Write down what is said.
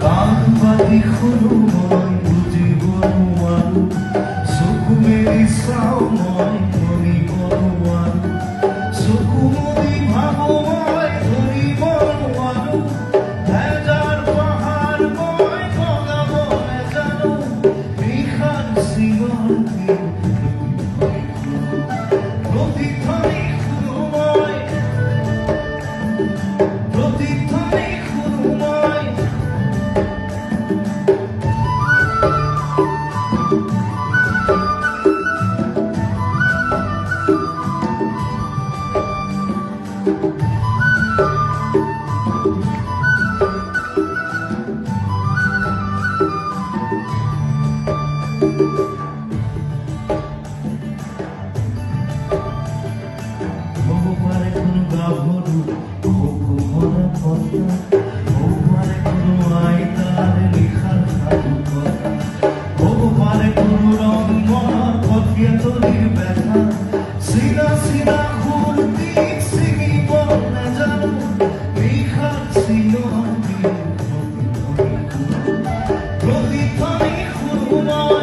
কানবাদি সৰু মই বুজিব নোৱাৰো চকু মেলি চাওঁ মই ধৰিব নোৱাৰো চকু মেলি ভাবো মই ধৰিব নোৱাৰো হেজাৰ পাহাৰ মই বগাব নেজানো নিশাৰ চিঞৰ প্ৰতিধ্বনি শুনো মই প্ৰতিধ্বনি শুনো মই হ'ব পাৰে কোনো গাভৰু সকুমৰা কথা হ'ব পাৰে কোনো আইতাৰ নিশাৰ সাধু কথা হ'ব পাৰে কোনো ৰং মনৰ কঠীয়া তলিৰ ব্যথা চিনা চিনা সুৰ দিক ছিঙিব নেজানো নিশাৰ চিঞৰ প্ৰতিধ্বনি শুনো মই